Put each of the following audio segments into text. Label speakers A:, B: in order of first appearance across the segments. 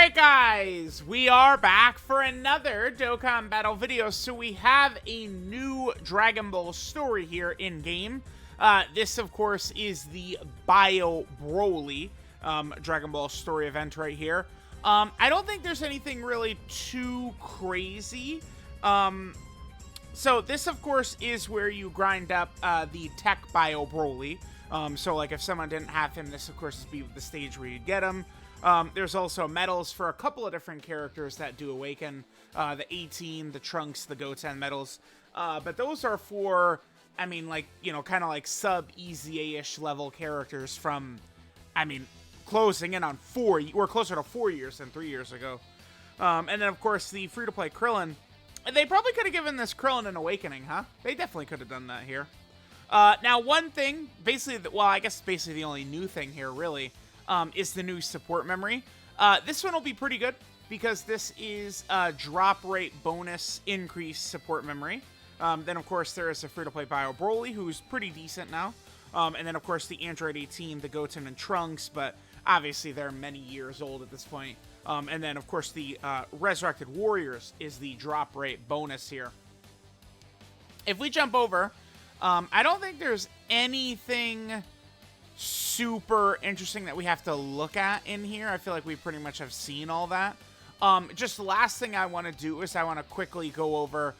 A: Alright guys, we are back for another Dokkan battle video. So we have a new Dragon Ball story here in game. This of course is the BROLY Dragon Ball story event right here. I don't think there's anything really too crazy. So this of course is where you grind up the Tech BROLY. So like if someone didn't have him, this of course is be the stage where you'd get him. There's also medals for a couple of different characters that do awaken. The 18, the Trunks, the Goten medals. But those are for, I mean, like, you know, kind of like sub-easy-ish level characters from, I mean, closing in on we're closer to 4 years than 3 years ago. And then, of course, the free-to-play Krillin. They probably could have given this Krillin an awakening, huh? They definitely could have done that here. Now, one thing, basically, well, I guess basically the only new thing here, really, is the new support memory. This one will be pretty good because this is a drop rate bonus increase support memory. Then, of course, there is a free-to-play BROLY, who's pretty decent now. And then, of course, the Android 18, the Goten and Trunks, but obviously they're many years old at this point. And then, of course, the Resurrected Warriors is the drop rate bonus here. If we jump over, I don't think there's anything super interesting that we have to look at in here. I feel like we pretty much have seen all that. Just the last thing I want to do is I want to quickly go over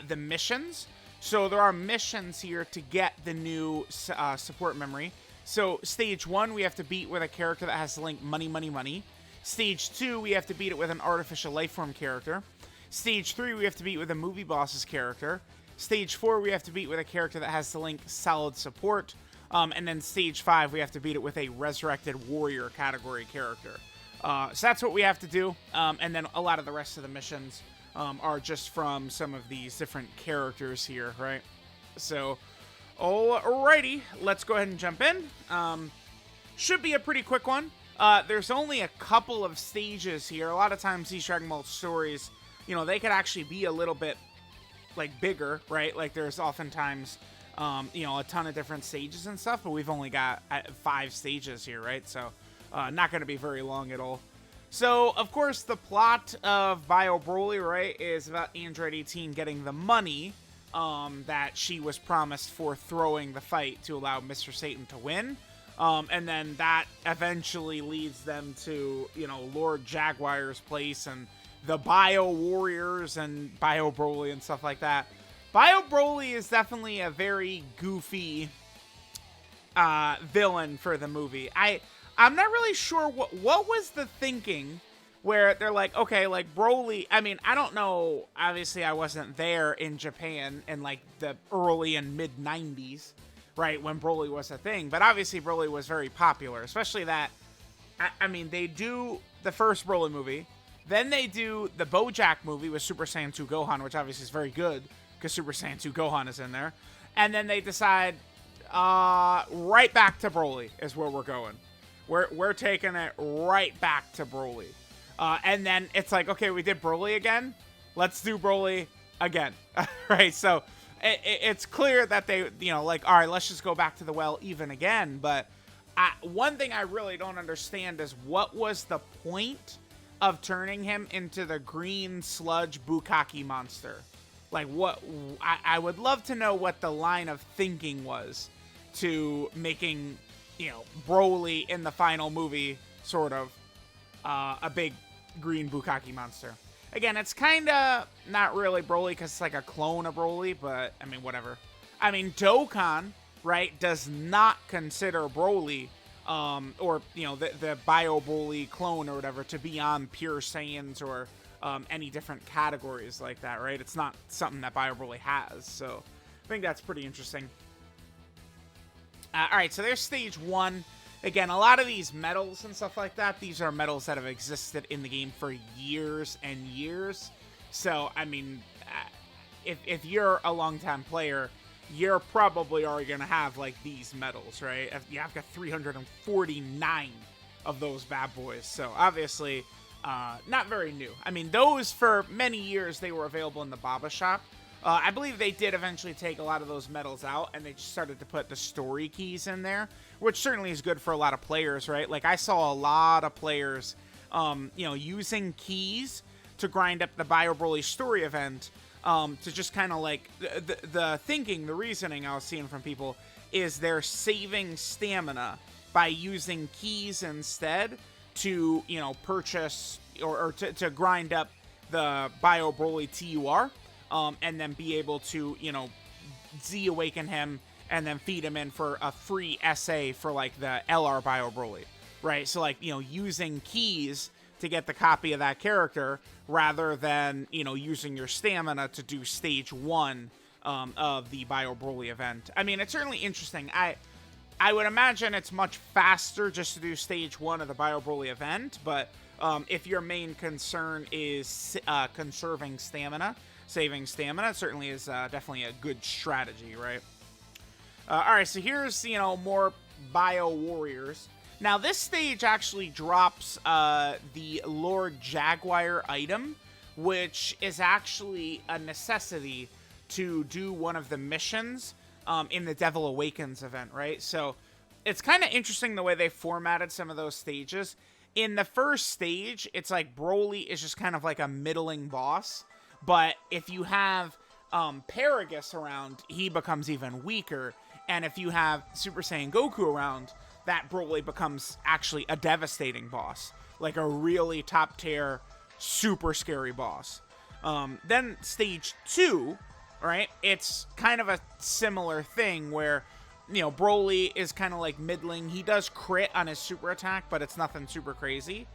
A: the missions. So there are missions here to get the new support memory. So stage 1, we have to beat with a character that has the link money, money, money. Stage 2, we have to beat it with an artificial life form character. Stage 3, we have to beat with a movie boss's character. Stage 4, we have to beat with a character that has the link solid support. And then stage 5, we have to beat it with a Resurrected Warrior category character. So that's what we have to do. And then a lot of the rest of the missions are just from some of these different characters here, right? So, alrighty, let's go ahead and jump in. Should be a pretty quick one. There's only a couple of stages here. A lot of times these Dragon Ball stories, you know, they could actually be a little bit, like, bigger, right? Like, there's oftentimes you know, a ton of different stages and stuff, but we've only got 5 stages here, right? So, not going to be very long at all. So, of course, the plot of BROLY, right, is about Android 18 getting the money that she was promised for throwing the fight to allow Mr. Satan to win. And then that eventually leads them to, you know, Lord Jaguar's place and the Bio Warriors and BROLY and stuff like that. BROLY is definitely a very goofy villain for the movie. I'm not really sure what was the thinking where they're like, okay, like Broly, I mean, I don't know, obviously I wasn't there in Japan in like the early and mid 90s, right, when Broly was a thing, but obviously Broly was very popular, especially that, I mean, they do the first Broly movie, then they do the BoJack movie with Super Saiyan 2 Gohan, which obviously is very good, because Super Saiyan 2 Gohan is in there. And then they decide, right back to Broly is where we're going. We're taking it right back to Broly. And then it's like, okay, we did Broly again. Let's do Broly again. Right? So it's clear that they, you know, like, all right, let's just go back to the well even again. But one thing I really don't understand is what was the point of turning him into the green sludge Bukkake monster? Like, what, I would love to know what the line of thinking was to making, you know, Broly in the final movie, sort of, a big green Bukkake monster. Again, it's kind of not really Broly because it's like a clone of Broly, but, I mean, whatever. I mean, Dokkan, right, does not consider Broly, or, you know, the BROLY clone or whatever to be on pure Saiyans or any different categories like that, right? It's not something that BROLY has, so I think that's pretty interesting. Alright, so there's stage 1. Again, a lot of these medals and stuff like that, these are medals that have existed in the game for years and years. So, I mean, if you're a long-time player, you're probably already going to have, like, these medals, right? Yeah, I've got 349 of those bad boys, so obviously not very new. I mean, those for many years, they were available in the Baba shop. I believe they did eventually take a lot of those medals out, and they just started to put the story keys in there, which certainly is good for a lot of players, right? Like, I saw a lot of players you know, using keys to grind up the BioBroly story event, to just kind of like, the thinking, the reasoning I was seeing from people is they're saving stamina by using keys instead to, you know, purchase or to grind up the BioBroly TUR, and then be able to, you know, Z-awaken him and then feed him in for a free SA for like the LR BioBroly, right? So like, you know, using keys to get the copy of that character rather than, you know, using your stamina to do stage 1 of the BioBroly event. I mean, it's certainly interesting. I would imagine it's much faster just to do stage 1 of the BioBroly event, but if your main concern is conserving stamina, saving stamina, it certainly is definitely a good strategy, right? Alright, so here's, you know, more Bio Warriors. Now, this stage actually drops the Lord Jaguar item, which is actually a necessity to do one of the missions in the Devil Awakens event, right? So it's kind of interesting the way they formatted some of those stages. In the first stage, it's like Broly is just kind of like a middling boss, but if you have Paragus around, he becomes even weaker, and if you have Super Saiyan Goku around, that Broly becomes actually a devastating boss, like a really top tier, super scary boss. Then stage 2, right? It's kind of a similar thing where, you know, Broly is kind of like middling. He does crit on his super attack, but it's nothing super crazy.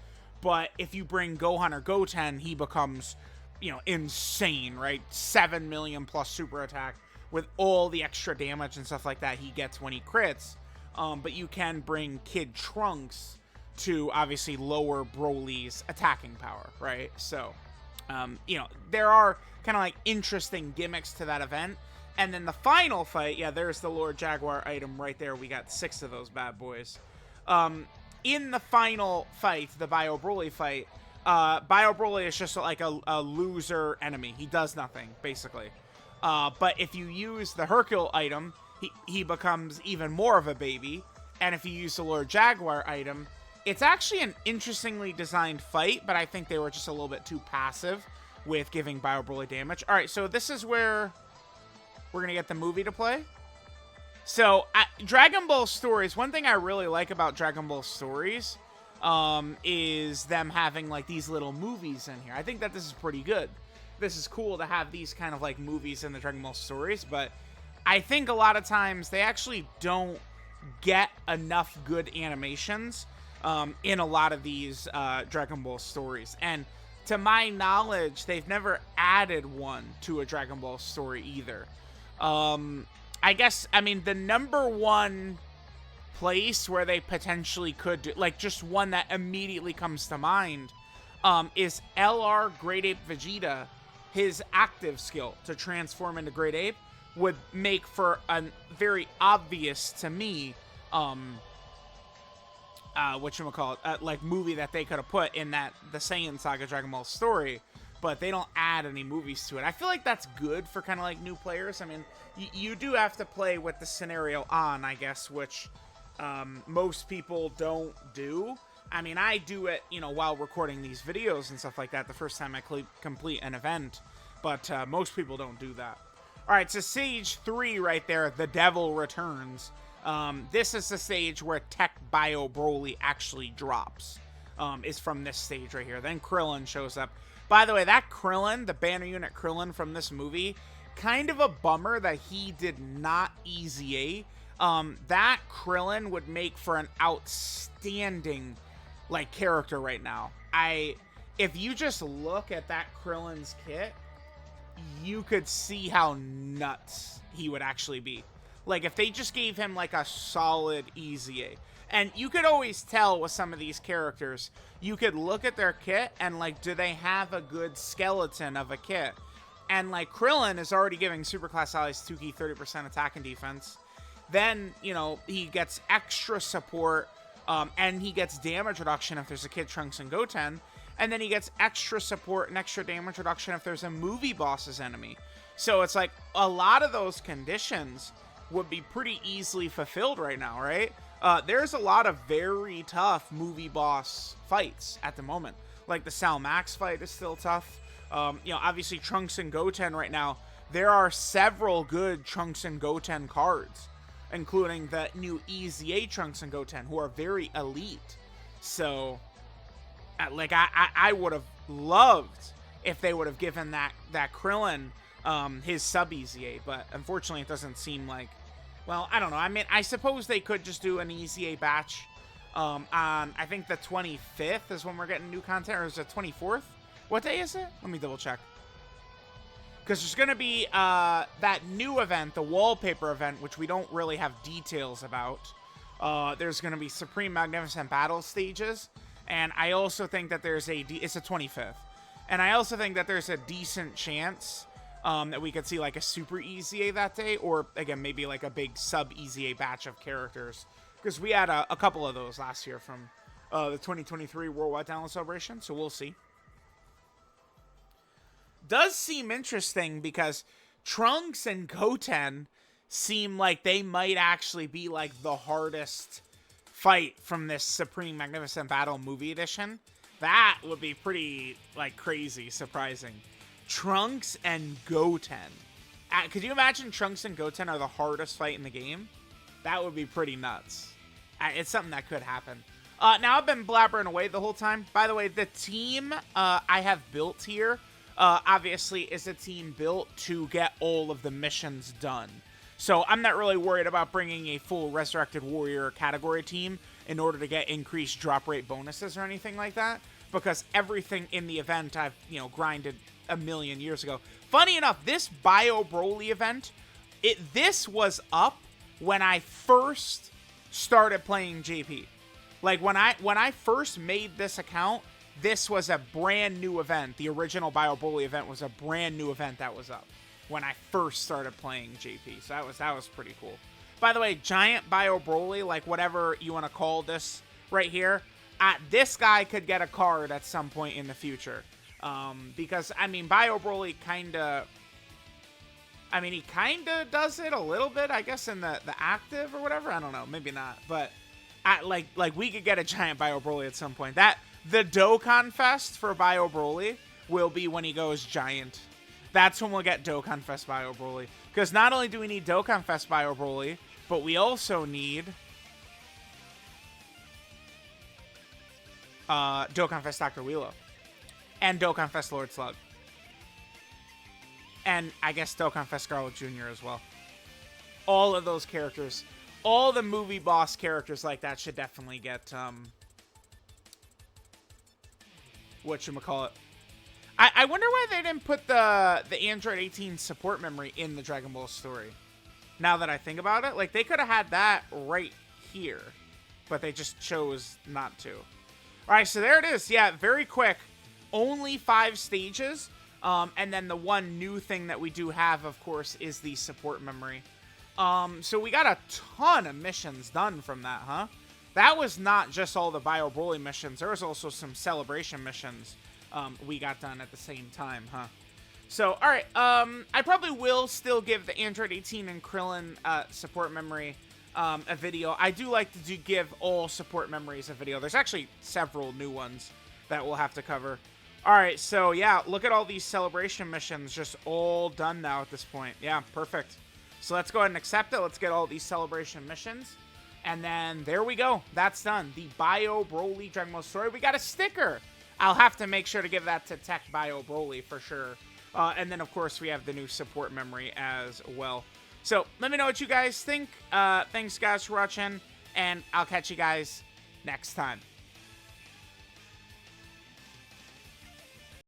A: But if you bring Gohan or Goten, he becomes, you know, insane, right? 7 million plus super attack with all the extra damage and stuff like that he gets when he crits. But you can bring Kid Trunks to obviously lower Broly's attacking power, right? So, you know, there are kind of like interesting gimmicks to that event. And then the final fight, yeah, there's the Lord Jaguar item right there. We got 6 of those bad boys. In the final fight, the BioBroly fight, BioBroly is just like a loser enemy. He does nothing, basically. But if you use the Hercule item, he becomes even more of a baby. And if you use the Lord Jaguar item, it's actually an interestingly designed fight, but I think they were just a little bit too passive with giving BioBroly damage. All right, so this is where we're going to get the movie to play. So, Dragon Ball Stories, one thing I really like about Dragon Ball Stories is them having like these little movies in here. I think that this is pretty good. This is cool to have these kind of like movies in the Dragon Ball Stories, but I think a lot of times they actually don't get enough good animations in a lot of these Dragon Ball Stories. And to my knowledge, they've never added one to a Dragon Ball story either. I guess, I mean, the number one place where they potentially could do, like, just one that immediately comes to mind, is LR Great Ape Vegeta. His active skill to transform into Great Ape would make for a very obvious, to me, whatchamacallit, like, movie that they could have put in that, the Saiyan Saga Dragon Ball story, but they don't add any movies to it. I feel like that's good for kind of, like, new players. I mean, you do have to play with the scenario on, I guess, which most people don't do. I mean, I do it, you know, while recording these videos and stuff like that the first time I complete an event, but most people don't do that. All right, so stage 3 right there, The Devil Returns. This is the stage where Tech Bio Broly actually drops, is from this stage right here. Then Krillin shows up. By the way, that Krillin, the banner unit Krillin from this movie, kind of a bummer that he did not Easy A. That Krillin would make for an outstanding, like, character right now. If you just look at that Krillin's kit, you could see how nuts he would actually be. Like, if they just gave him, like, a solid Easy A. And you could always tell with some of these characters, you could look at their kit and, like, do they have a good skeleton of a kit? And, like, Krillin is already giving Superclass allies 2-key 30% attack and defense. Then, you know, he gets extra support, and he gets damage reduction if there's a Kid Trunks and Goten. And then he gets extra support and extra damage reduction if there's a movie boss's enemy. So it's like, a lot of those conditions would be pretty easily fulfilled right now, right? there's a lot of very tough movie boss fights at the moment. Like the Sal Max fight is still tough. Obviously Trunks and Goten right now, there are several good Trunks and Goten cards, including the new EZA Trunks and Goten, who are very elite. So, I would have loved if they would have given that Krillin his sub EZA, but unfortunately it doesn't seem like. Well, I don't know. I mean, I suppose they could just do an EZA batch on, I think the 25th is when we're getting new content, or is it 24th? What day is it? Let me double check. Because there's going to be that new event, the wallpaper event, which we don't really have details about. There's going to be Supreme Magnificent Battle stages. And I also think that there's it's the 25th. And I also think that there's a decent chance that we could see like a Super EZA that day. Or, again, maybe like a big sub EZA batch of characters. Because we had a couple of those last year from the 2023 Worldwide Download Celebration. So we'll see. Does seem interesting because Trunks and Goten seem like they might actually be like the hardest fight from this Supreme Magnificent Battle movie edition. That would be pretty like crazy surprising. Trunks and Goten. Could you imagine Trunks and Goten are the hardest fight in the game? That would be pretty nuts. It's something that could happen. Now I've been blabbering away the whole time. By the way, the team I have built here obviously is a team built to get all of the missions done. So I'm not really worried about bringing a full Resurrected Warrior category team in order to get increased drop rate bonuses or anything like that, because everything in the event I've, grinded a million years ago. Funny enough, this BROLY event, this was up when I first started playing JP. Like when I first made this account, this was a brand new event. The original BROLY event was a brand new event that was up when I first started playing JP. So that was pretty cool. By the way, giant BROLY, like whatever you want to call this right here, this guy could get a card at some point in the future. Because, I mean, BROLY he kind of does it a little bit, I guess, in the active or whatever. I don't know. Maybe not. But, like we could get a giant BROLY at some point. The Dokkan Fest for BROLY will be when he goes giant. That's when we'll get Dokkan Fest BROLY. Because not only do we need Dokkan Fest BROLY, but we also need Dokkan Fest Dr. Wheelo. And Dokkan Fest Lord Slug. And I guess Dokkan Fest Garlic Jr. as well. All of those characters, all the movie boss characters like that should definitely get, whatchamacallit. I wonder why they didn't put the Android 18 support memory in the Dragon Ball story. Now that I think about it, like they could have had that right here, but they just chose not to. All right, so there it is. Yeah, very quick. Only 5 stages. And then the one new thing that we do have, of course, is the support memory. So we got a ton of missions done from that, huh? That was not just all the BROLY missions. There was also some celebration missions we got done at the same time, huh? So, all right. I probably will still give the Android 18 and Krillin support memory a video. I do like to give all support memories a video. There's actually several new ones that we'll have to cover. All right, so yeah, look at all these celebration missions just all done now at this point. Yeah, perfect. So let's go ahead and accept it. Let's get all these celebration missions. And then there we go. That's done. The BROLY Dragon Ball story. We got a sticker. I'll have to make sure to give that to Tech BROLY for sure. And then, of course, we have the new support memory as well. So let me know what you guys think. Thanks, guys, for watching. And I'll catch you guys next time.